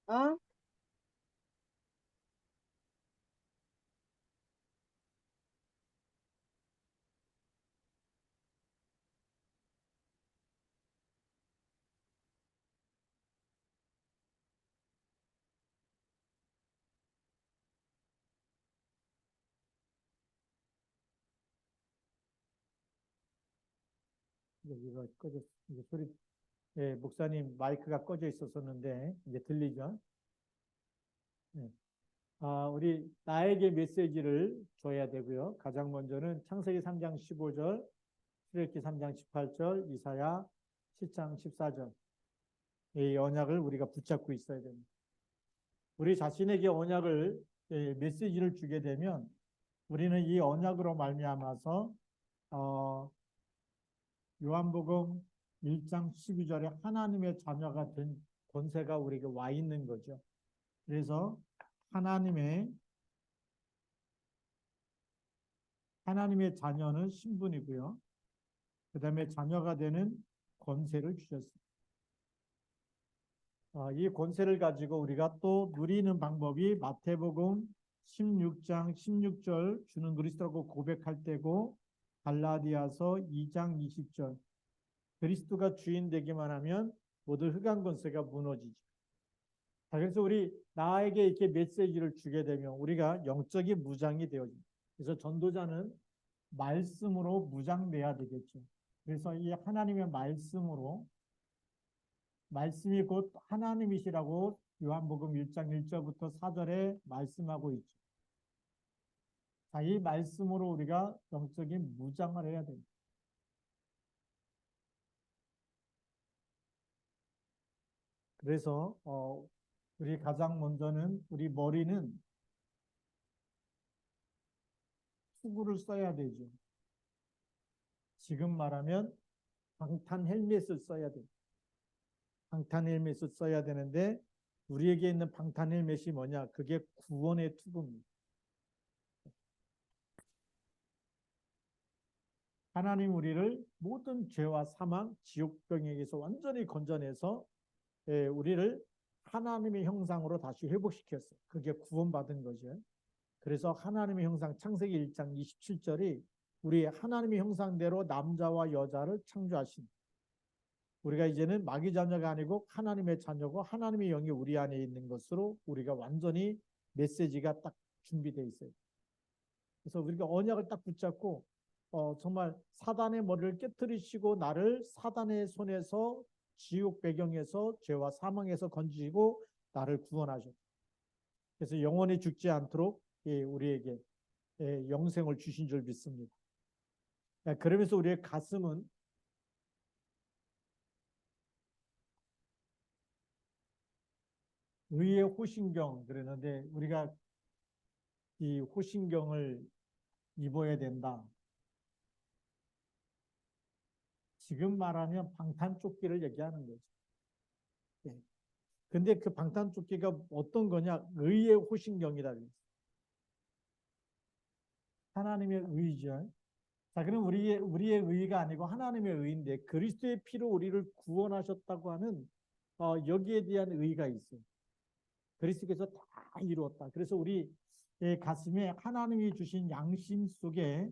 어? 여기가 꺼졌, 이제 소리, 예, 목사님 마이크가 꺼져 있었었는데, 이제 들리죠? 예. 우리 나에게 메시지를 줘야 되고요. 가장 먼저는 창세기 3장 15절, 출애굽기 3장 18절, 이사야 7장 14절. 이 언약을 우리가 붙잡고 있어야 됩니다. 우리 자신에게 언약을, 메시지를 주게 되면 우리는 이 언약으로 말미암아서 어, 요한복음 1장 12절에 하나님의 자녀가 된 권세가 우리에게 와 있는 거죠. 그래서 하나님의 하나님의 자녀는 신분이고요. 그 다음에 자녀가 되는 권세를 주셨습니다. 이 권세를 가지고 우리가 또 누리는 방법이 마태복음 16장 16절 주는 그리스도라고 고백할 때고, 갈라디아서 2장 20절 그리스도가 주인 되기만 하면 모든 흑암 권세가 무너지죠. 자, 그래서 우리 나에게 이렇게 메시지를 주게 되면 우리가 영적인 무장이 되어집니다. 그래서 전도자는 말씀으로 무장돼야 되겠죠. 그래서 이 하나님의 말씀으로, 말씀이 곧 하나님이시라고 요한복음 1장 1절부터 4절에 말씀하고 있죠. 자, 이 말씀으로 우리가 영적인 무장을 해야 됩니다. 그래서 우리 가장 먼저는 우리 머리는 투구를 써야 되죠. 지금 말하면 방탄 헬멧을 써야 돼요. 방탄 헬멧을 써야 되는데 우리에게 있는 방탄 헬멧이 뭐냐? 그게 구원의 투구입니다. 하나님 우리를 모든 죄와 사망, 지옥병에게서 완전히 건져내서 우리를 하나님의 형상으로 다시 회복시켰어요. 그게 구원받은 거죠. 그래서 하나님의 형상, 창세기 1장 27절이 우리 하나님의 형상대로 남자와 여자를 창조하신, 우리가 이제는 마귀 자녀가 아니고 하나님의 자녀고 하나님의 영이 우리 안에 있는 것으로 우리가 완전히 메시지가 딱 준비되어 있어요. 그래서 우리가 언약을 딱 붙잡고 정말 사단의 머리를 깨뜨리시고 나를 사단의 손에서, 지옥 배경에서, 죄와 사망에서 건지고 나를 구원하셨다. 그래서 영원히 죽지 않도록 우리에게 영생을 주신 줄 믿습니다. 그러면서 우리의 가슴은 의의 호신경 그러는데, 우리가 이 호신경을 입어야 된다. 지금 말하면 방탄조끼를 얘기하는 거죠. 예. 근데 그 방탄조끼가 어떤 거냐? 의의 호신경이라 그랬어요. 하나님의 의죠. 자, 그럼 우리의 의가 아니고 하나님의 의인데, 그리스도의 피로 우리를 구원하셨다고 하는 여기에 대한 의가 있어요. 그리스도께서 다 이루었다. 그래서 우리 가슴에 하나님이 주신 양심 속에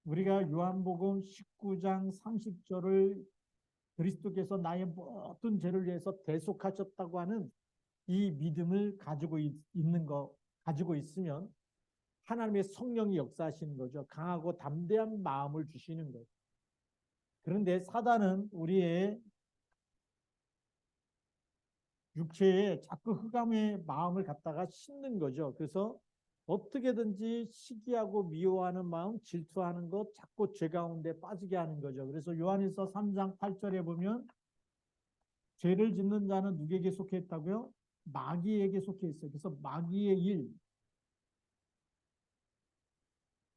우리가 요한복음 19장 30절을 그리스도께서 나의 모든 죄를 위해서 대속하셨다고 하는 이 믿음을 가지고 있으면 하나님의 성령이 역사하시는 거죠. 강하고 담대한 마음을 주시는 거예요. 그런데 사단은 우리의 육체에 자꾸 흑암의 마음을 갖다가 심는 거죠. 그래서 어떻게든지 시기하고 미워하는 마음, 질투하는 것, 자꾸 죄 가운데 빠지게 하는 거죠. 그래서 요한일서 3장 8절에 보면 죄를 짓는 자는 누구에게 속해 있다고요? 마귀에게 속해 있어요. 그래서 마귀의 일,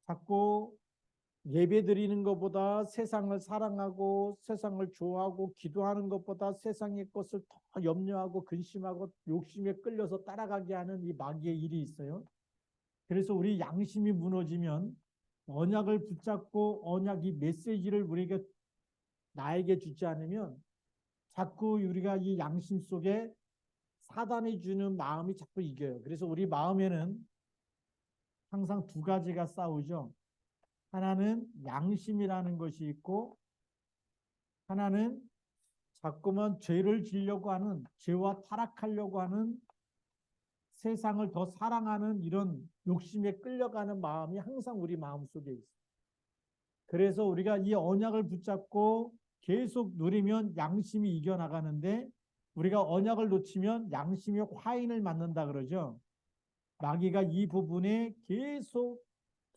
자꾸 예배 드리는 것보다 세상을 사랑하고 세상을 좋아하고 기도하는 것보다 세상의 것을 더 염려하고 근심하고 욕심에 끌려서 따라가게 하는 이 마귀의 일이 있어요. 그래서 우리 양심이 무너지면 언약을 붙잡고 언약이 메시지를 우리에게 나에게 주지 않으면 자꾸 우리가 이 양심 속에 사단이 주는 마음이 자꾸 이겨요. 그래서 우리 마음에는 항상 두 가지가 싸우죠. 하나는 양심이라는 것이 있고, 하나는 자꾸만 죄를 지려고 하는, 죄와 타락하려고 하는, 세상을 더 사랑하는 이런 욕심에 끌려가는 마음이 항상 우리 마음 속에 있어요. 그래서 우리가 이 언약을 붙잡고 계속 누리면 양심이 이겨나가는데, 우리가 언약을 놓치면 양심이 화인을 맞는다 그러죠. 마귀가 이 부분에 계속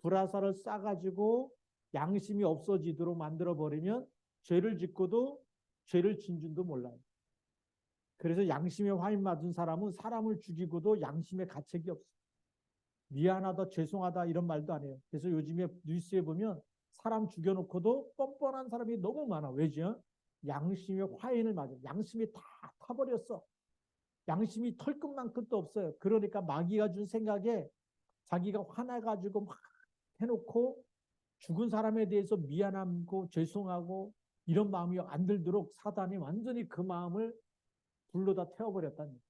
불화살을 쏴가지고 양심이 없어지도록 만들어버리면 죄를 짓고도 죄를 진 줄도 몰라요. 그래서 양심에 화인 맞은 사람은 사람을 죽이고도 양심에 가책이 없어요. 미안하다, 죄송하다 이런 말도 안 해요. 그래서 요즘에 뉴스에 보면 사람 죽여놓고도 뻔뻔한 사람이 너무 많아. 왜죠? 양심에 화인을 맞아. 양심이 다 타버렸어. 양심이 털끝만큼도 없어요. 그러니까 마귀가 준 생각에 자기가 화나가지고 막 해놓고 죽은 사람에 대해서 미안하고 죄송하고 이런 마음이 안 들도록 사단이 완전히 그 마음을 불로 다 태워버렸다는 거예요.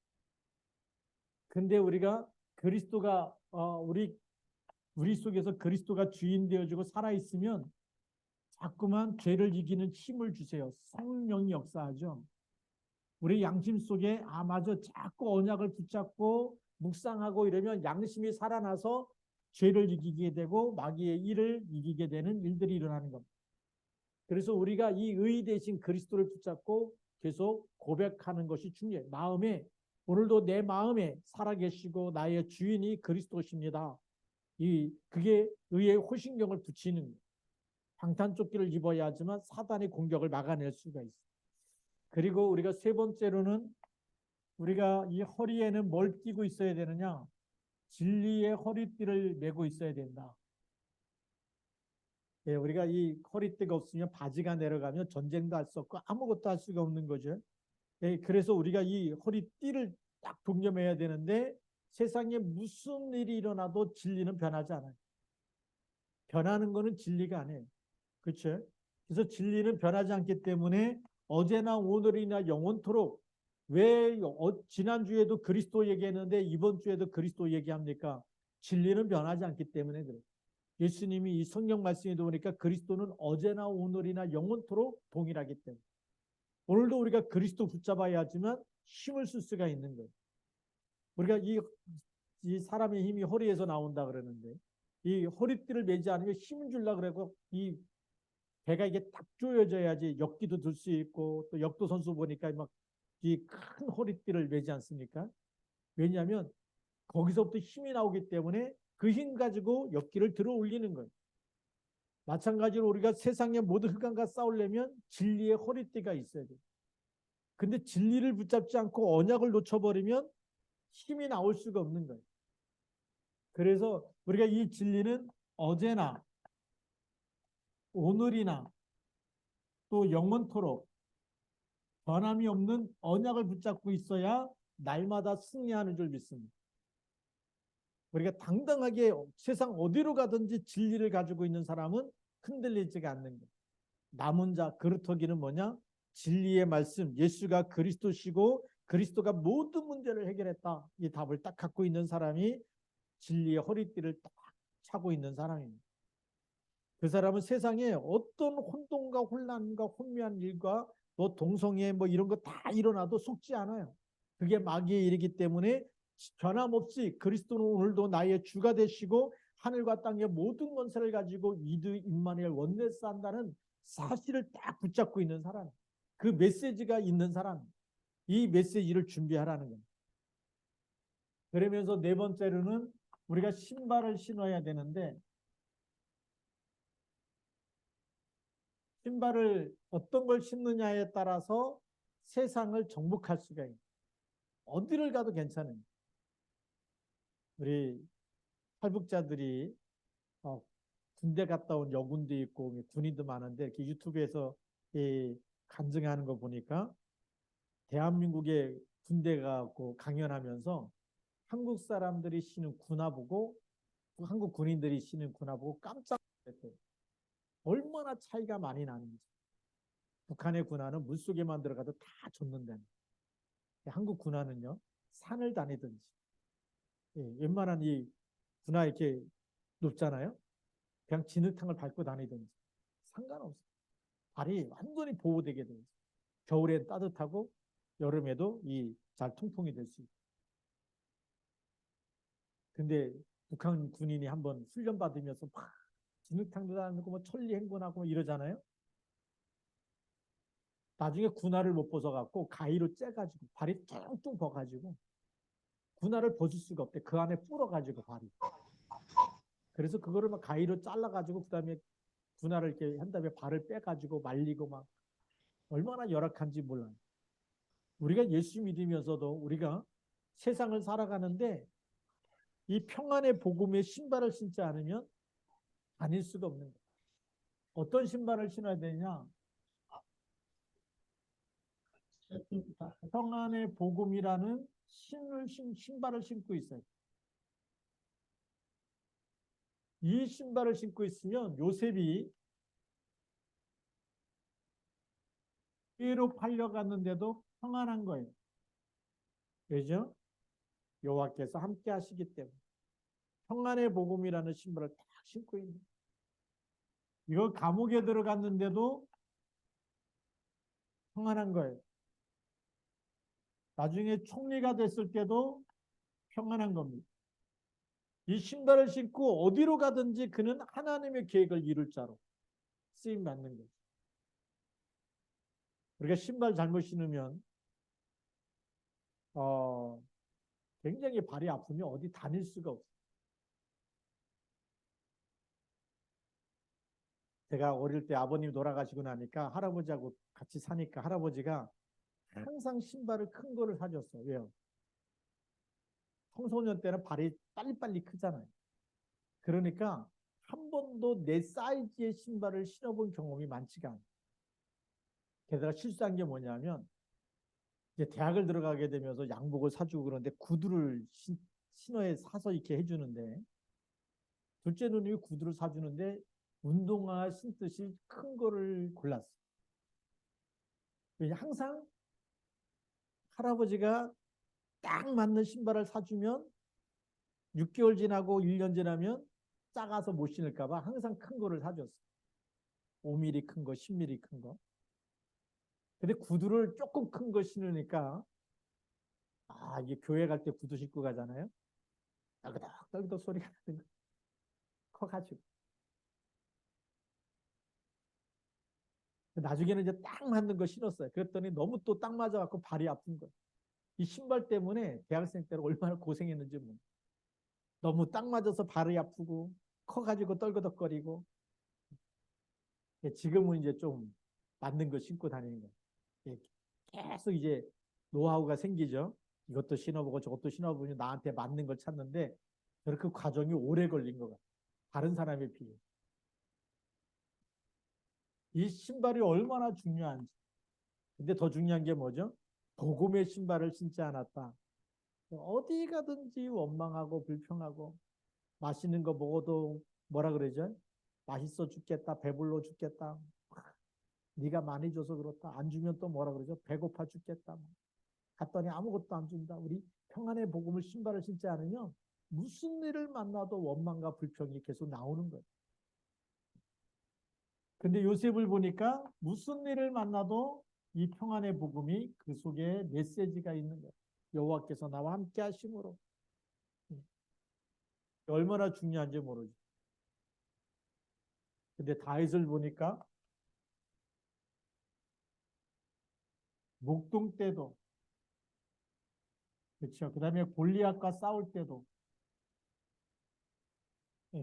근데 우리가 그리스도가 우리 속에서 그리스도가 주인 되어주고 살아있으면 자꾸만 죄를 이기는 힘을 주세요. 성령이 역사하죠. 우리 양심 속에 맞아 자꾸 언약을 붙잡고 묵상하고 이러면 양심이 살아나서 죄를 이기게 되고 마귀의 일을 이기게 되는 일들이 일어나는 겁니다. 그래서 우리가 이 의 대신 그리스도를 붙잡고 계속 고백하는 것이 중요해요. 마음에 오늘도 내 마음에 살아계시고 나의 주인이 그리스도십니다. 그게 의의 호신경을 붙이는 거예요. 방탄조끼를 입어야 하지만 사단의 공격을 막아낼 수가 있어요. 그리고 우리가 세 번째로는 우리가 이 허리에는 뭘 끼고 있어야 되느냐? 진리의 허리띠를 메고 있어야 된다. 예, 우리가 이 허리띠가 없으면 바지가 내려가면 전쟁도 할 수 없고 아무것도 할 수가 없는 거죠. 예, 그래서 우리가 이 허리띠를 딱 동여매야 되는데 세상에 무슨 일이 일어나도 진리는 변하지 않아요. 변하는 거는 진리가 아니에요. 그렇죠? 그래서 진리는 변하지 않기 때문에 어제나 오늘이나 영원토록 왜 지난주에도 그리스도 얘기했는데 이번 주에도 그리스도 얘기합니까? 진리는 변하지 않기 때문에 그래요. 예수님이 이 성경 말씀에도 보니까 그리스도는 어제나 오늘이나 영원토록 동일하기 때문에 오늘도 우리가 그리스도 붙잡아야 하지만 힘을 쓸 수가 있는 거예요. 우리가 이 사람의 힘이 허리에서 나온다 그러는데 이 허리띠를 매지 않으면 힘을 주려고 그러고 이 배가 이게 딱 조여져야지 역기도 들 수 있고 또 역도 선수 보니까 막 이 큰 허리띠를 매지 않습니까? 왜냐하면 거기서부터 힘이 나오기 때문에 그 힘 가지고 역기를 들어 올리는 거예요. 마찬가지로 우리가 세상의 모든 흑암과 싸우려면 진리의 허리띠가 있어야 돼요. 근데 진리를 붙잡지 않고 언약을 놓쳐버리면 힘이 나올 수가 없는 거예요. 그래서 우리가 이 진리는 어제나 오늘이나 또 영원토록 변함이 없는 언약을 붙잡고 있어야 날마다 승리하는 줄 믿습니다. 우리가 당당하게 세상 어디로 가든지 진리를 가지고 있는 사람은 흔들리지가 않는 거예요. 남은 자 그루터기는 뭐냐? 진리의 말씀, 예수가 그리스도시고 그리스도가 모든 문제를 해결했다. 이 답을 딱 갖고 있는 사람이 진리의 허리띠를 딱 차고 있는 사람입니다. 그 사람은 세상에 어떤 혼돈과 혼란과 혼미한 일과 뭐 동성애 뭐 이런 거 다 일어나도 속지 않아요. 그게 마귀의 일이기 때문에 변함없이 그리스도는 오늘도 나의 주가 되시고 하늘과 땅의 모든 권세를 가지고 이드 임마누엘 원네스 한다는 사실을 딱 붙잡고 있는 사람. 그 메시지가 있는 사람. 이 메시지를 준비하라는 겁니다. 그러면서 네 번째로는 우리가 신발을 신어야 되는데 신발을 어떤 걸 신느냐에 따라서 세상을 정복할 수가 있어요. 어디를 가도 괜찮아요. 우리 탈북자들이 군대 갔다 온 여군도 있고 군인도 많은데 이렇게 유튜브에서 간증하는 거 보니까 대한민국에 군대 가고 강연하면서 한국 사람들이 신은 군화보고 한국 군인들이 신은 군화보고 깜짝 놀랐대요. 얼마나 차이가 많이 나는지. 북한의 군화는 물속에만 들어가도 다 젖는다는. 한국 군화는요 산을 다니든지, 웬만한 이 군화 이렇게 높잖아요. 그냥 진흙탕을 밟고 다니든지 상관없어요. 발이 완전히 보호되게 돼요. 겨울엔 따뜻하고 여름에도 이 잘 통풍이 될 수 있고. 근데 북한 군인이 한번 훈련 받으면서 막 진흙탕도 다니고 뭐 천리 행군하고 뭐 이러잖아요. 나중에 군화를 못 벗어갖고 가위로 째가지고 발이 뚱뚱 벗가지고 군화를 벗을 수가 없대. 그 안에 불어가지고 발이. 그래서 그거를 막 가위로 잘라가지고 그다음에 군화를 이렇게 한 다음에 발을 빼가지고 말리고 막 얼마나 열악한지 몰라요. 우리가 예수 믿으면서도 우리가 세상을 살아가는데 이 평안의 복음의 신발을 신지 않으면 다닐 수가 없는 거예요. 어떤 신발을 신어야 되냐? 평안의 복음이라는 신발을 신고 있어요. 이 신발을 신고 있으면 요셉이 삐로 팔려갔는데도 평안한 거예요. 왜죠? 여호와께서 함께 하시기 때문에. 평안의 복음이라는 신발을 딱 신고 있는 거예요. 이거 감옥에 들어갔는데도 평안한 거예요. 나중에 총리가 됐을 때도 평안한 겁니다. 이 신발을 신고 어디로 가든지 그는 하나님의 계획을 이룰 자로 쓰임 받는 거죠. 우리가 신발 잘못 신으면 굉장히 발이 아프면 어디 다닐 수가 없어요. 제가 어릴 때 아버님 돌아가시고 나니까 할아버지하고 같이 사니까 할아버지가 항상 신발을 큰 거를 사줬어요. 왜요? 청소년 때는 발이 빨리빨리 크잖아요. 그러니까 한 번도 내 사이즈의 신발을 신어본 경험이 많지가 않아요. 게다가 실수한 게 뭐냐면 이제 대학을 들어가게 되면서 양복을 사주고 그러는데 구두를 신어에 사서 이렇게 해주는데 둘째 누님이 구두를 사주는데 운동화 신듯이 큰 거를 골랐어요. 항상 할아버지가 딱 맞는 신발을 사주면 6개월 지나고 1년 지나면 작아서 못 신을까 봐 항상 큰 거를 사줬어요. 5mm 큰 거, 10mm 큰 거. 근데 구두를 조금 큰 거 신으니까 이게 교회 갈 때 구두 신고 가잖아요. 떨그덕 떨그덕 소리가 나는 거 커가지고. 나중에는 이제 딱 맞는 거 신었어요. 그랬더니 너무 또 딱 맞아갖고 발이 아픈 거예요. 이 신발 때문에 대학생 때는 얼마나 고생했는지 모르겠어요. 너무 딱 맞아서 발이 아프고 커가지고 떨그덕거리고. 지금은 이제 좀 맞는 거 신고 다니는 거예요. 계속 이제 노하우가 생기죠. 이것도 신어보고 저것도 신어보니 나한테 맞는 걸 찾는데 그렇게 과정이 오래 걸린 것 같아요. 다른 사람에 비해. 이 신발이 얼마나 중요한지. 근데 더 중요한 게 뭐죠? 복음의 신발을 신지 않았다. 어디 가든지 원망하고 불평하고 맛있는 거 먹어도 뭐라 그러죠? 맛있어 죽겠다. 배불러 죽겠다. 네가 많이 줘서 그렇다. 안 주면 또 뭐라 그러죠? 배고파 죽겠다. 갔더니 아무것도 안 준다. 우리 평안의 복음을 신발을 신지 않으면 무슨 일을 만나도 원망과 불평이 계속 나오는 거예요. 근데 요셉을 보니까 무슨 일을 만나도 이 평안의 복음이 그 속에 메시지가 있는 거예요. 여호와께서 나와 함께 하심으로. 얼마나 중요한지 모르죠. 근데 다윗을 보니까 목동 때도 그렇죠. 그다음에 골리앗과 싸울 때도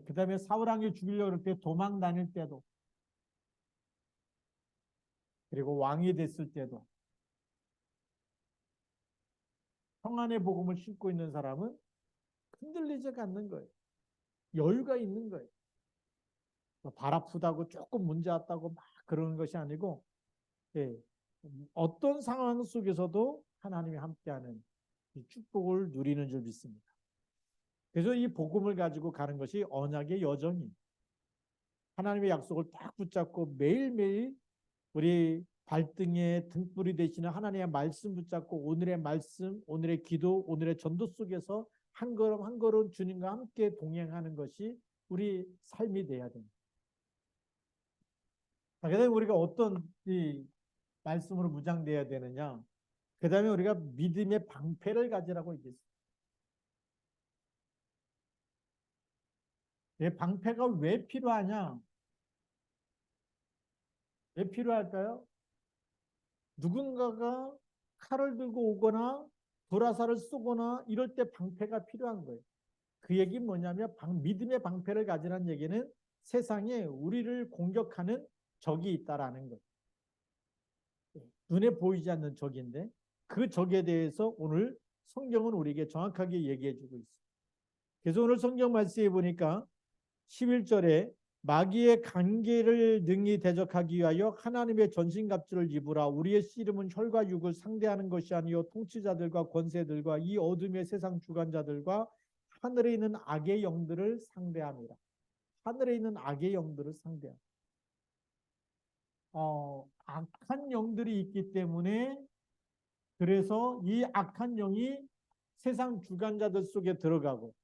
그다음에 사울 왕이 죽이려고 할 때 도망 다닐 때도 그리고 왕이 됐을 때도 평안의 복음을 신고 있는 사람은 흔들리지 않는 거예요. 여유가 있는 거예요. 발 아프다고 조금 문제 왔다고 막 그러는 것이 아니고 어떤 상황 속에서도 하나님이 함께하는 이 축복을 누리는 줄 믿습니다. 그래서 이 복음을 가지고 가는 것이 언약의 여정이 하나님의 약속을 딱 붙잡고 매일매일 우리 발등에 등불이 되시는 하나님의 말씀 붙잡고 오늘의 말씀, 오늘의 기도, 오늘의 전도 속에서 한 걸음 한 걸음 주님과 함께 동행하는 것이 우리 삶이 돼야 됩니다. 그다음에 우리가 어떤 이 말씀으로 무장돼야 되느냐? 그다음에 우리가 믿음의 방패를 가지라고 얘기했어요. 방패가 왜 필요하냐? 왜 필요할까요? 누군가가 칼을 들고 오거나 불화살을 쏘거나 이럴 때 방패가 필요한 거예요. 그 얘기는 뭐냐면 믿음의 방패를 가지라는 얘기는 세상에 우리를 공격하는 적이 있다라는 거예요. 눈에 보이지 않는 적인데 그 적에 대해서 오늘 성경은 우리에게 정확하게 얘기해 주고 있어요. 그래서 오늘 성경 말씀에 보니까 11절에 마귀의 관계를 능히 대적하기 위하여 하나님의 전신갑주를 입으라. 우리의 씨름은 혈과 육을 상대하는 것이 아니요 통치자들과 권세들과 이 어둠의 세상 주관자들과 하늘에 있는 악의 영들을 상대합니다. 하늘에 있는 악의 영들을 상대합니다. 악한 영들이 있기 때문에 그래서 이 악한 영이 세상 주관자들 속에 들어가고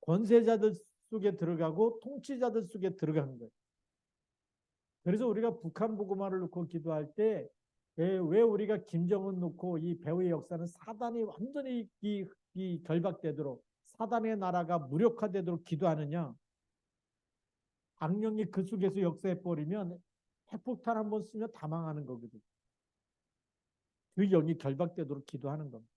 권세자들 속에 들어가고 통치자들 속에 들어가는 거예요. 그래서 우리가 북한 복음화를 놓고 기도할 때 왜 우리가 김정은 놓고 이 배후의 역사는 사단이 완전히 이 결박되도록 사단의 나라가 무력화되도록 기도하느냐? 악령이 그 속에서 역사해 버리면 핵폭탄 한번 쓰면 다 망하는 거거든. 그 영이 결박되도록 기도하는 겁니다.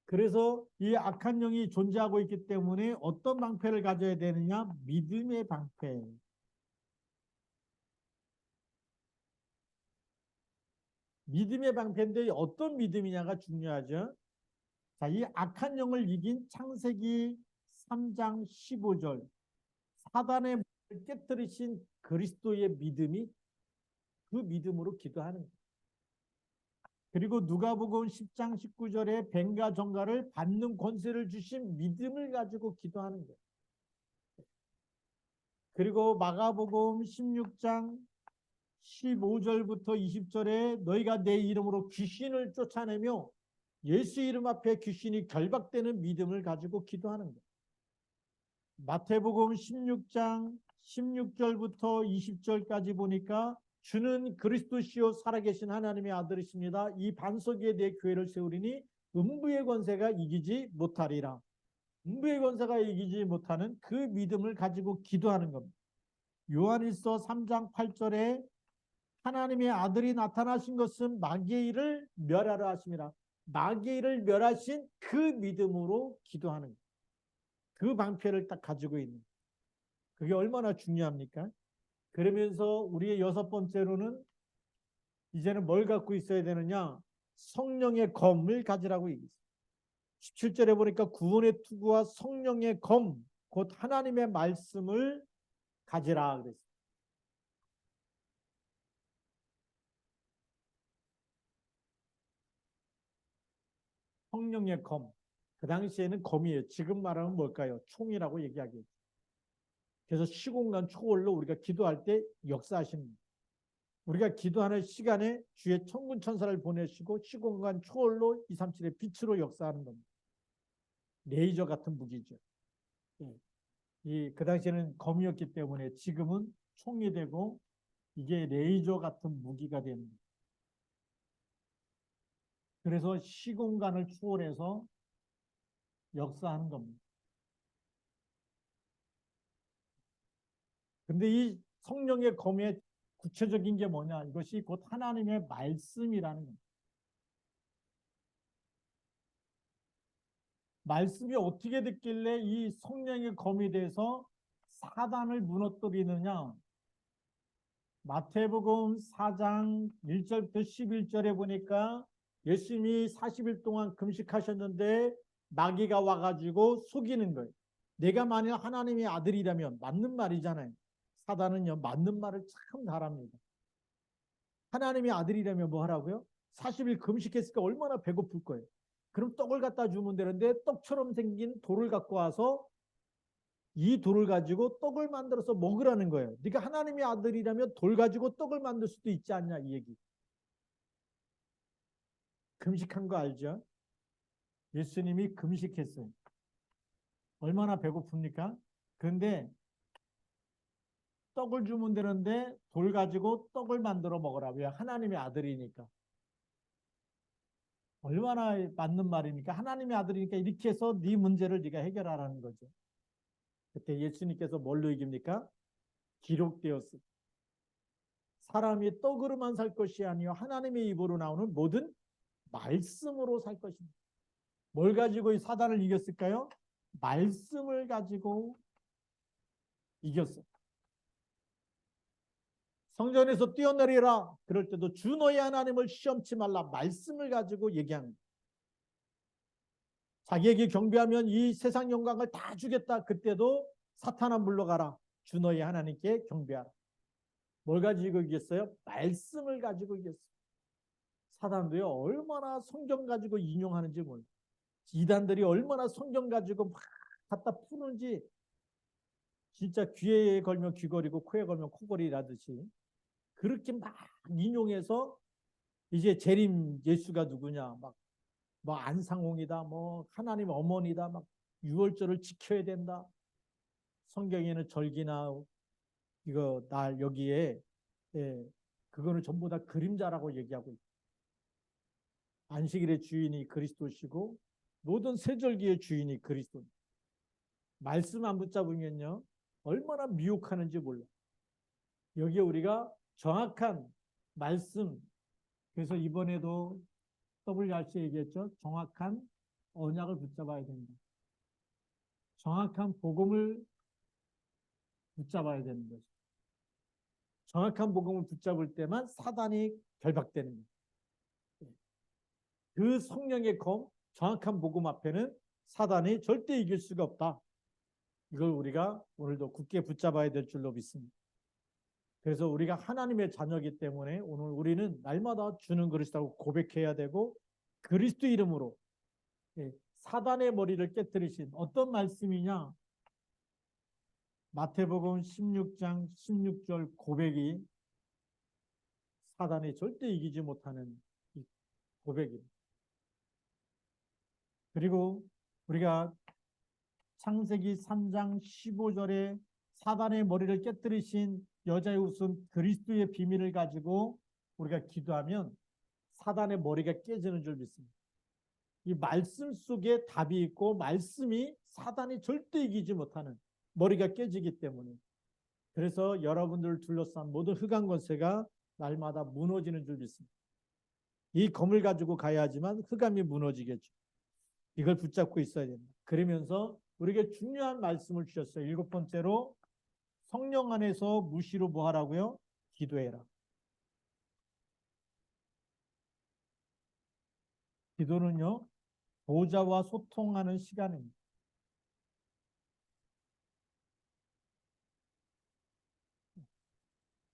그래서 이 악한 영이 존재하고 있기 때문에 어떤 방패를 가져야 되느냐? 믿음의 방패. 믿음의 방패인데 어떤 믿음이냐가 중요하죠. 자, 이 악한 영을 이긴 창세기 3장 15절. 사단의 문을 깨뜨리신 그리스도의 믿음이 그 믿음으로 기도하는 거예요. 그리고 누가복음 10장 19절에 뱀과 정갈을 받는 권세를 주신 믿음을 가지고 기도하는 거예요. 그리고 마가복음 16장 15절부터 20절에 너희가 내 이름으로 귀신을 쫓아내며 예수 이름 앞에 귀신이 결박되는 믿음을 가지고 기도하는 거예요. 마태복음 16장 16절부터 20절까지 보니까 주는 그리스도시요 살아계신 하나님의 아들이십니다. 이 반석 위에 내 교회를 세우리니 음부의 권세가 이기지 못하리라. 음부의 권세가 이기지 못하는 그 믿음을 가지고 기도하는 겁니다. 요한일서 3장 8절에 하나님의 아들이 나타나신 것은 마귀의 일을 멸하라 하심이라. 마귀의 일을 멸하신 그 믿음으로 기도하는 거예요. 그 방패를 딱 가지고 있는. 그게 얼마나 중요합니까? 그러면서 우리의 여섯 번째로는 이제는 뭘 갖고 있어야 되느냐? 성령의 검을 가지라고 얘기했어요. 17절에 보니까 구원의 투구와 성령의 검, 곧 하나님의 말씀을 가지라 그랬어요. 성령의 검. 그 당시에는 검이에요. 지금 말하면 뭘까요? 총이라고 얘기하겠죠. 그래서 시공간 초월로 우리가 기도할 때 역사하시는 거예요. 우리가 기도하는 시간에 주의 천군 천사를 보내시고 시공간 초월로 237의 빛으로 역사하는 겁니다. 레이저 같은 무기죠. 그 당시에는 검이었기 때문에 지금은 총이 되고 이게 레이저 같은 무기가 됩니다. 그래서 시공간을 초월해서 역사하는 겁니다. 근데 이 성령의 검의 구체적인 게 뭐냐? 이것이 곧 하나님의 말씀이라는 겁니다. 말씀이 어떻게 됐길래 이 성령의 검이 돼서 사단을 무너뜨리느냐? 마태복음 4장 1절부터 11절에 보니까 예수님이 40일 동안 금식하셨는데 마귀가 와가지고 속이는 거예요. 내가 만약 하나님의 아들이라면 맞는 말이잖아요. 사단은요 맞는 말을 참 잘합니다. 하나님의 아들이라면 뭐 하라고요? 40일 금식했으니까 얼마나 배고플 거예요. 그럼 떡을 갖다 주면 되는데 떡처럼 생긴 돌을 갖고 와서 이 돌을 가지고 떡을 만들어서 먹으라는 거예요. 네가 하나님의 아들이라면 돌 가지고 떡을 만들 수도 있지 않냐 이 얘기. 금식한 거 알죠? 예수님이 금식했어요. 얼마나 배고픕니까? 그런데 떡을 주면 되는데 돌 가지고 떡을 만들어 먹으라. 왜? 하나님의 아들이니까. 얼마나 맞는 말입니까? 하나님의 아들이니까 이렇게 해서 네 문제를 네가 해결하라는 거죠. 그때 예수님께서 뭘로 이깁니까? 기록되었어. 사람이 떡으로만 살 것이 아니요 하나님의 입으로 나오는 모든 말씀으로 살 것입니다. 뭘 가지고 이 사단을 이겼을까요? 말씀을 가지고 이겼어. 성전에서 뛰어내리라. 그럴 때도 주 너희 하나님을 시험치 말라. 말씀을 가지고 얘기합니다. 자기에게 경배하면 이 세상 영광을 다 주겠다. 그때도 사탄아 물러가라. 주 너희 하나님께 경배하라. 뭘 가지고 이겼어요? 말씀을 가지고 이겼어요. 사단도요 얼마나 성경 가지고 인용하는지 몰라요. 이단들이 얼마나 성경 가지고 막 갖다 푸는지 진짜 귀에 걸면 귀걸이고 코에 걸면 코걸이라듯이 그렇게 막 인용해서 이제 재림 예수가 누구냐 뭐 안상홍이다 뭐 하나님 어머니다 막 유월절을 지켜야 된다. 성경에는 절기나 이거 날 여기에 그거는 전부 다 그림자라고 얘기하고 있다. 안식일의 주인이 그리스도시고 모든 세절기의 주인이 그리스도. 말씀 안 붙잡으면요 얼마나 미혹하는지 몰라. 여기에 우리가 정확한 말씀, 그래서 이번에도 WRC 얘기했죠. 정확한 언약을 붙잡아야 된다. 정확한 복음을 붙잡아야 되는 거죠. 정확한 복음을 붙잡을 때만 사단이 결박되는 거예요. 그 성령의 검, 정확한 복음 앞에는 사단이 절대 이길 수가 없다. 이걸 우리가 오늘도 굳게 붙잡아야 될 줄로 믿습니다. 그래서 우리가 하나님의 자녀이기 때문에 오늘 우리는 날마다 주는 그리스도라고 고백해야 되고 그리스도 이름으로 사단의 머리를 깨뜨리신 어떤 말씀이냐? 마태복음 16장 16절 고백이 사단이 절대 이기지 못하는 고백입니다. 그리고 우리가 창세기 3장 15절에 사단의 머리를 깨뜨리신 여자의 웃음 그리스도의 비밀을 가지고 우리가 기도하면 사단의 머리가 깨지는 줄 믿습니다. 이 말씀 속에 답이 있고 말씀이 사단이 절대 이기지 못하는 머리가 깨지기 때문에 그래서 여러분들을 둘러싼 모든 흑암 권세가 날마다 무너지는 줄 믿습니다. 이 검을 가지고 가야 하지만 흑암이 무너지겠죠. 이걸 붙잡고 있어야 됩니다. 그러면서 우리에게 중요한 말씀을 주셨어요. 7번째로 성령 안에서 무시로 뭐 하라고요? 기도해라. 기도는요, 보좌와 소통하는 시간입니다.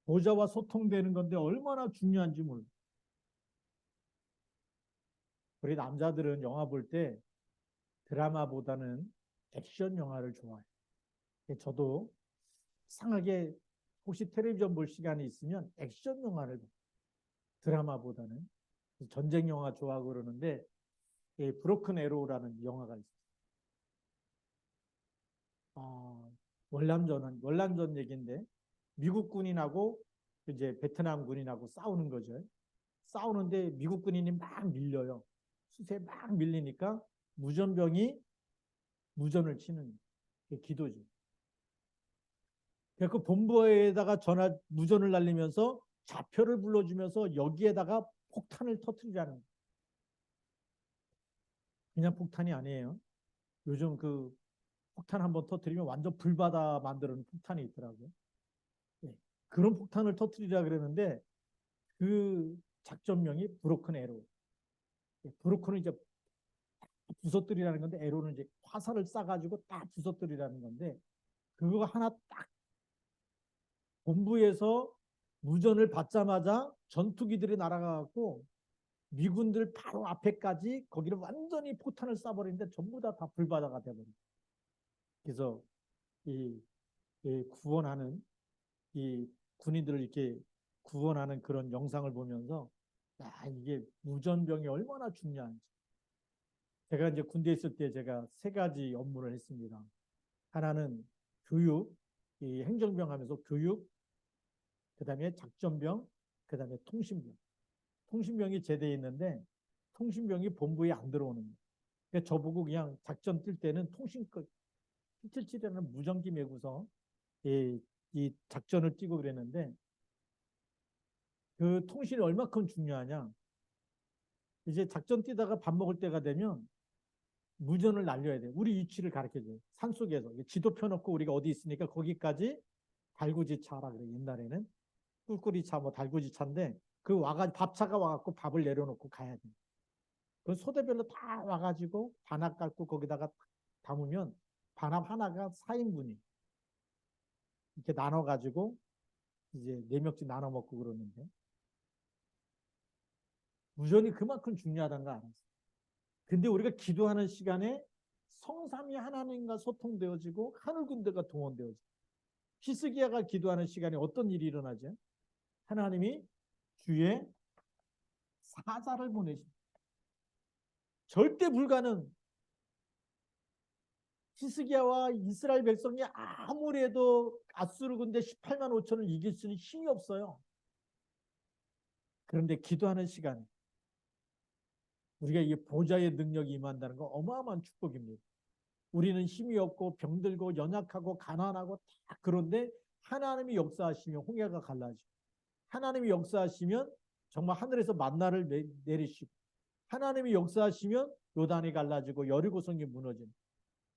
보좌와 소통되는 건데 얼마나 중요한지 몰라요. 우리 남자들은 영화 볼 때 드라마보다는 액션 영화를 좋아해요. 저도 이상하게 혹시 텔레비전 볼 시간이 있으면 액션 영화를 봐요. 드라마보다는. 전쟁 영화 좋아하고 그러는데 브로큰 에로우라는 영화가 있어요. 월남전 얘기인데 미국 군인하고 이제 베트남 군인하고 싸우는 거죠. 싸우는데 미국 군인이 막 밀려요. 수세에 막 밀리니까 무전병이 무전을 치는 게 기도죠. 그 본부에다가 무전을 날리면서 좌표를 불러주면서 여기에다가 폭탄을 터뜨리라는 거예요. 그냥 폭탄이 아니에요. 요즘 그 폭탄 한번 터뜨리면 완전 불바다 만드는 폭탄이 있더라고요. 네. 그런 폭탄을 터뜨리라 그랬는데 그 작전명이 브로큰 에로. 브로큰은 이제 부서뜨리라는 건데 에로는 이제 화살을 쏴가지고 딱 부서뜨리라는 건데 그거 하나 딱 본부에서 무전을 받자마자 전투기들이 날아가고 미군들 바로 앞에까지 거기를 완전히 포탄을 쏴버리는데 전부 다 불바다가 돼버려요. 그래서 이, 이 구원하는 이 군인들을 이렇게 구원하는 그런 영상을 보면서 야, 이게 무전병이 얼마나 중요한지. 제가 이제 군대에 있을 때 제가 세 가지 업무를 했습니다. 하나는 교육, 이 행정병 하면서 교육, 그다음에 작전병, 그다음에 통신병. 통신병이 제대에 있는데 통신병이 본부에 안 들어오는 거예요. 그러니까 저보고 그냥 작전 뛸 때는 통신끝 777이라는 무전기 메고서 이 작전을 뛰고 그랬는데 그 통신이 얼마큼 중요하냐. 이제 작전 뛰다가 밥 먹을 때가 되면 무전을 날려야 돼. 우리 위치를 가르쳐줘요. 산속에서. 지도 펴놓고 우리가 어디 있으니까 거기까지 달구지차라 그래. 옛날에는. 꿀꿀이차 뭐 달구지차인데 그 와가 밥차가 와갖고 밥을 내려놓고 가야 돼. 그 소대별로 다 와가지고 반합 갖고 거기다가 담으면 반합 하나가 4인분이 이렇게 나눠가지고 이제 4명씩 나눠 먹고 그러는데 무전이 그만큼 중요하다는 거 알았어. 근데 우리가 기도하는 시간에 성삼위 하나님과 소통되어지고 하늘 군대가 동원되어지고 히스기야가 기도하는 시간에 어떤 일이 일어나죠? 하나님이 주의 사자를 보내십니다. 절대 불가능. 히스기야와 이스라엘 백성이 아무리 해도 아수르 군대 18만 5천을 이길 수는 힘이 없어요. 그런데 기도하는 시간에 우리가 이 보좌의 능력이 임한다는 건 어마어마한 축복입니다. 우리는 힘이 없고 병들고 연약하고 가난하고 다 그런데 하나님이 역사하시면 홍해가 갈라지고 하나님이 역사하시면 정말 하늘에서 만나를 내리시고 하나님이 역사하시면 요단이 갈라지고 여리고성이 무너지는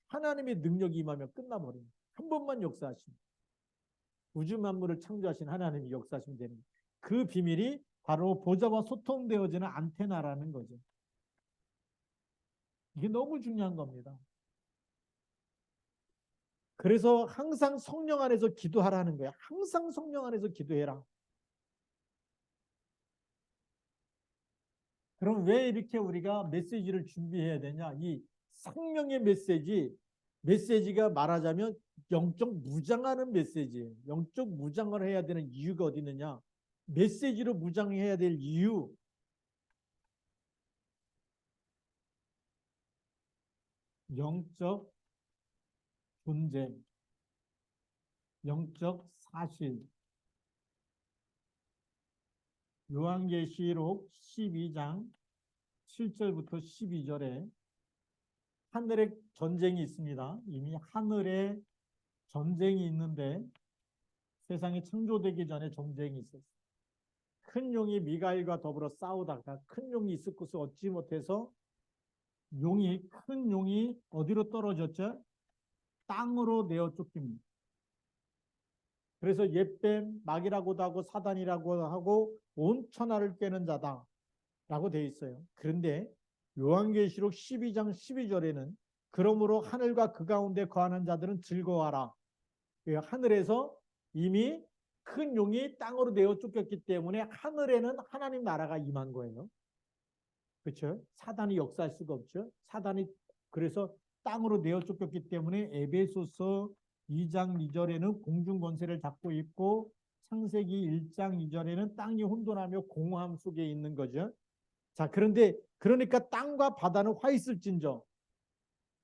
하나님의 능력이 임하면 끝나버립니다. 한 번만 역사하시면 우주 만물을 창조하신 하나님이 역사하시면 되는 거예요. 그 비밀이 바로 보좌와 소통되어지는 안테나라는 거죠. 이게 너무 중요한 겁니다. 그래서 항상 성령 안에서 기도하라는 거야. 항상 성령 안에서 기도해라. 그럼 왜 이렇게 우리가 메시지를 준비해야 되냐? 이 성령의 메시지가 말하자면 영적 무장하는 메시지예요. 영적 무장을 해야 되는 이유가 어디 있느냐? 메시지로 무장해야 될 이유. 영적 존재, 영적 사실. 요한계시록 12장 7절부터 12절에 하늘에 전쟁이 있습니다. 이미 하늘에 전쟁이 있는데 세상이 창조되기 전에 전쟁이 있었어요. 큰 용이 미가엘과 더불어 싸우다가 큰 용이 있을 곳을 얻지 못해서 큰 용이 어디로 떨어졌죠? 땅으로 내어 쫓깁니다. 그래서 옛뱀, 마귀라고도 하고 사단이라고 하고 온 천하를 꿰는 자다라고 되어 있어요. 그런데 요한계시록 12장 12절에는 그러므로 하늘과 그 가운데 거하는 자들은 즐거워하라. 하늘에서 이미 큰 용이 땅으로 내어 쫓겼기 때문에 하늘에는 하나님 나라가 임한 거예요. 그렇죠? 사단이 역사할 수가 없죠. 사단이 그래서 땅으로 내어 쫓겼기 때문에 에베소서 2장 2절에는 공중 권세를 잡고 있고 창세기 1장 2절에는 땅이 혼돈하며 공허함 속에 있는 거죠. 자, 그러니까 땅과 바다는 화 있을진저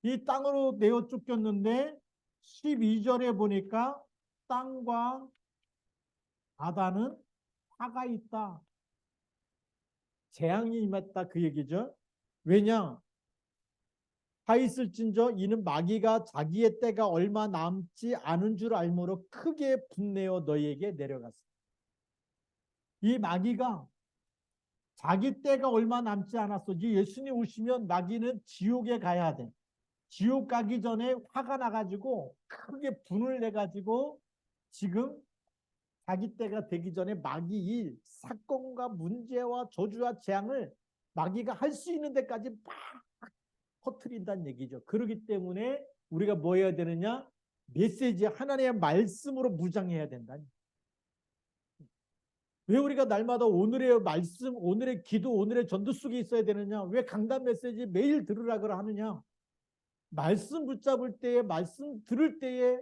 이 땅으로 내어 쫓겼는데 12절에 보니까 땅과 바다는 화가 있다. 재앙이 임했다 그 얘기죠. 왜냐? 화 있을진저 이는 마귀가 자기의 때가 얼마 남지 않은 줄 알므로 크게 분내어 너희에게 내려갔어. 이 마귀가 자기 때가 얼마 남지 않았어. 이제 예수님 오시면 마귀는 지옥에 가야 돼. 지옥 가기 전에 화가 나가지고 크게 분을 내가지고 지금 자기 때가 되기 전에 마귀 일, 사건과 문제와 저주와 재앙을 마귀가 할 수 있는 데까지 막 퍼뜨린다는 얘기죠. 그렇기 때문에 우리가 뭐 해야 되느냐? 메시지 하나님의 말씀으로 무장해야 된다. 왜 우리가 날마다 오늘의 말씀, 오늘의 기도, 오늘의 전도 속에 있어야 되느냐? 왜 강단 메시지 매일 들으라고 하느냐? 말씀 붙잡을 때에, 말씀 들을 때에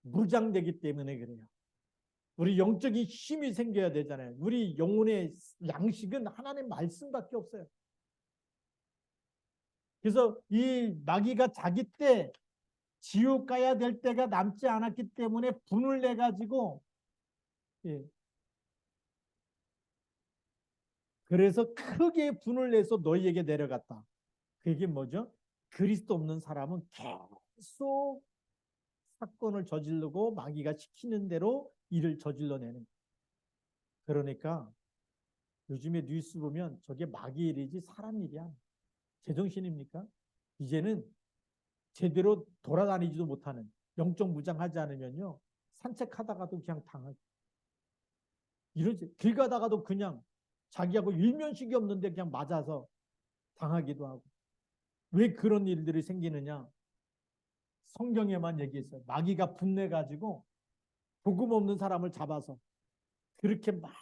무장되기 때문에 그래요. 우리 영적인 힘이 생겨야 되잖아요. 우리 영혼의 양식은 하나님의 말씀밖에 없어요. 그래서 이 마귀가 자기 때 지옥 가야 될 때가 남지 않았기 때문에 분을 내 가지고, 예, 그래서 크게 분을 내서 너희에게 내려갔다. 그게 뭐죠? 그리스도 없는 사람은 계속 사건을 저지르고 마귀가 시키는 대로 일을 저질러내는. 그러니까 요즘에 뉴스 보면 저게 마귀 일이지 사람 일이야. 제정신입니까? 이제는 제대로 돌아다니지도 못하는, 영적 무장하지 않으면요 산책하다가도 그냥 당하고, 이러지. 길 가다가도 그냥 자기하고 일면식이 없는데 그냥 맞아서 당하기도 하고. 왜 그런 일들이 생기느냐? 성경에만 얘기했어요. 마귀가 분내가지고 복음 없는 사람을 잡아서 그렇게 막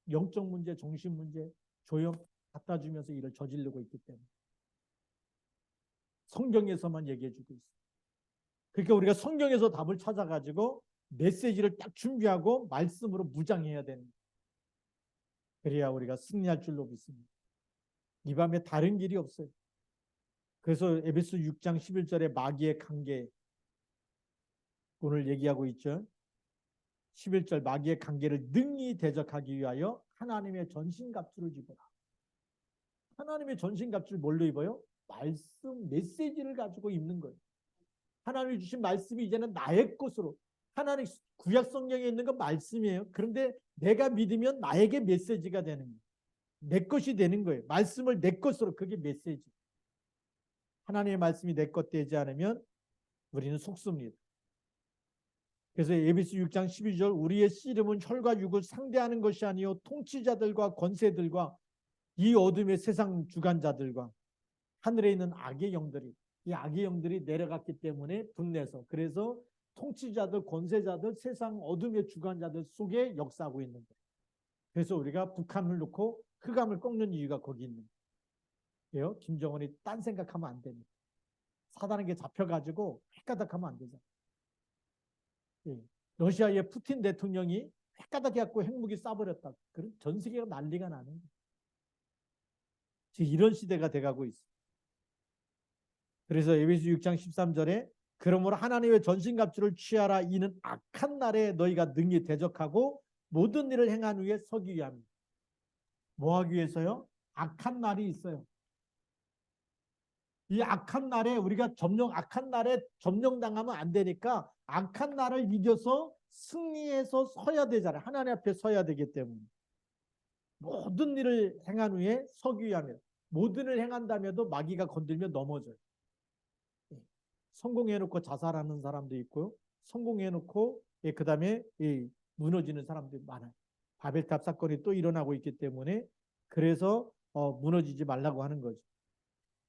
영적 문제, 정신 문제 조용 갖다 주면서 일을 저지르고 있기 때문에 성경에서만 얘기해주고 있어요. 그러니까 우리가 성경에서 답을 찾아가지고 메시지를 딱 준비하고 말씀으로 무장해야 되는 거예요. 그래야 우리가 승리할 줄로 믿습니다. 이 밤에 다른 길이 없어요. 그래서 에베소 6장 11절에 마귀의 관계 오늘 얘기하고 있죠. 11절 마귀의 관계를 능히 대적하기 위하여 하나님의 전신갑주를 입어라. 하나님의 전신갑주를 뭘로 입어요? 말씀 메시지를 가지고 입는 거예요. 하나님이 주신 말씀이 이제는 나의 것으로, 하나님 구약 성경에 있는 건 말씀이에요. 그런데 내가 믿으면 나에게 메시지가 되는 거예요. 내 것이 되는 거예요. 말씀을 내 것으로, 그게 메시지. 하나님의 말씀이 내 것 되지 않으면 우리는 속습니다. 그래서 에베소 6장 12절 우리의 씨름은 혈과 육을 상대하는 것이 아니요 통치자들과 권세들과 이 어둠의 세상 주관자들과 하늘에 있는 악의 영들이, 이 악의 영들이 내려갔기 때문에 분내서, 그래서 통치자들, 권세자들, 세상 어둠의 주관자들 속에 역사하고 있는 거예요. 그래서 우리가 북한을 놓고 흑암을 꺾는 이유가 거기 있는 거예요. 김정은이 딴 생각하면 안 됩니다. 사단에게 잡혀가지고 헷가닥하면 안 되죠. 예. 러시아의 푸틴 대통령이 헷가닥 해갖고 핵무기 쏴버렸다. 그런 전 세계가 난리가 나는 거예요. 지금 이런 시대가 돼가고 있어요. 그래서 에베소 6장 13절에 그러므로 하나님의 전신갑주를 취하라. 이는 악한 날에 너희가 능히 대적하고 모든 일을 행한 후에 서기 위함이다. 뭐 하기 위해서요? 악한 날이 있어요. 이 악한 날에 우리가 악한 날에 점령당하면 안 되니까 악한 날을 이겨서 승리해서 서야 되잖아요. 하나님 앞에 서야 되기 때문에. 모든 일을 행한 후에 서기 위함이다. 모든 일을 행한다며도 마귀가 건들면 넘어져요. 성공해놓고 자살하는 사람도 있고요. 성공해놓고 그 다음에 무너지는 사람들이 많아요. 바벨탑 사건이 또 일어나고 있기 때문에 그래서 무너지지 말라고 하는 거죠.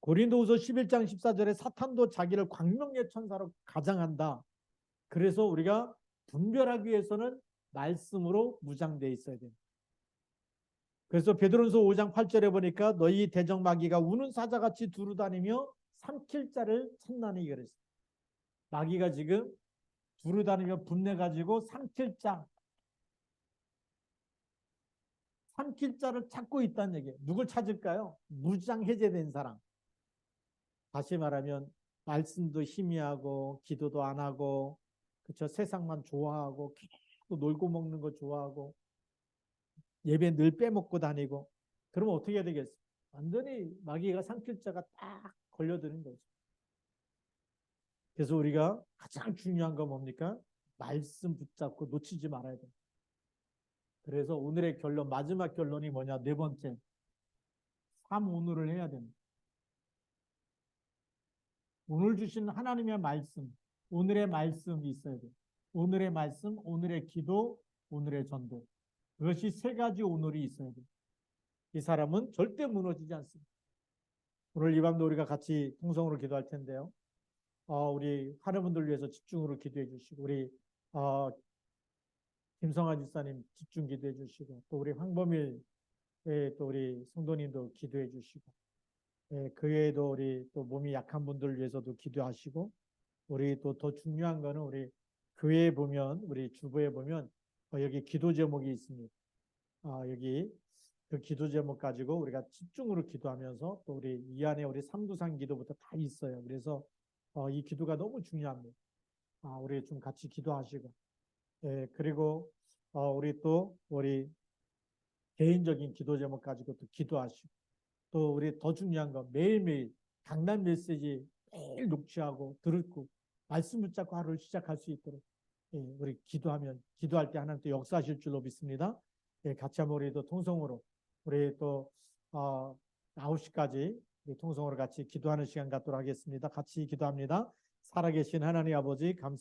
고린도후서 11장 14절에 사탄도 자기를 광명의 천사로 가장한다. 그래서 우리가 분별하기 위해서는 말씀으로 무장되어 있어야 됩니다. 그래서 베드로전서 5장 8절에 보니까 너희 대적 마귀가 우는 사자같이 두루다니며 삼킬 자를 찾나니 그랬어요. 마귀가 지금 두루다니며 분내가지고 삼킬 자를 찾고 있다는 얘기예요. 누굴 찾을까요? 무장 해제된 사람. 다시 말하면 말씀도 희미하고 기도도 안 하고 그쵸 세상만 좋아하고 계속 놀고 먹는 거 좋아하고 예배 늘 빼먹고 다니고 그러면 어떻게 해야 되겠어요? 완전히 마귀가 삼킬 자가 딱 걸려드는 거죠. 그래서 우리가 가장 중요한 건 뭡니까? 말씀 붙잡고 놓치지 말아야 돼요. 그래서 오늘의 결론, 마지막 결론이 뭐냐? 네 번째, 삶 오늘을 해야 됩니다. 오늘 주신 하나님의 말씀, 오늘의 말씀이 있어야 돼요. 오늘의 말씀, 오늘의 기도, 오늘의 전도. 그것이 세 가지 오늘이 있어야 돼요. 이 사람은 절대 무너지지 않습니다. 오늘 이 밤도 우리가 같이 통성으로 기도할 텐데요. 우리 하나분들 위해서 집중으로 기도해 주시고, 우리 김성아 집사님 집중 기도해 주시고, 또 우리 황범일 또 우리 성도님도 기도해 주시고, 그 외에도 우리 또 몸이 약한 분들 위해서도 기도하시고, 우리 또 더 중요한 거는 우리 그 외에 보면 우리 주보에 보면 여기 기도 제목이 있습니다. 여기 그 기도 제목 가지고 우리가 집중으로 기도하면서 또 우리 이 안에 우리 삼부상 기도부터 다 있어요. 그래서 이 기도가 너무 중요합니다. 우리 좀 같이 기도하시고, 예, 그리고 우리 개인적인 기도 제목 가지고 또 기도하시고, 또 우리 더 중요한 건 매일매일 강단 메시지 매일 녹취하고 듣고 말씀 붙잡고 하루를 시작할 수 있도록, 예, 우리 기도할 때 하나님 또 역사하실 줄로 믿습니다. 예, 같이 한번 우리도 통성으로 우리 또 9시까지 우리 통성으로 같이 기도하는 시간 갖도록 하겠습니다. 같이 기도합니다. 살아계신 하나님 아버지 감사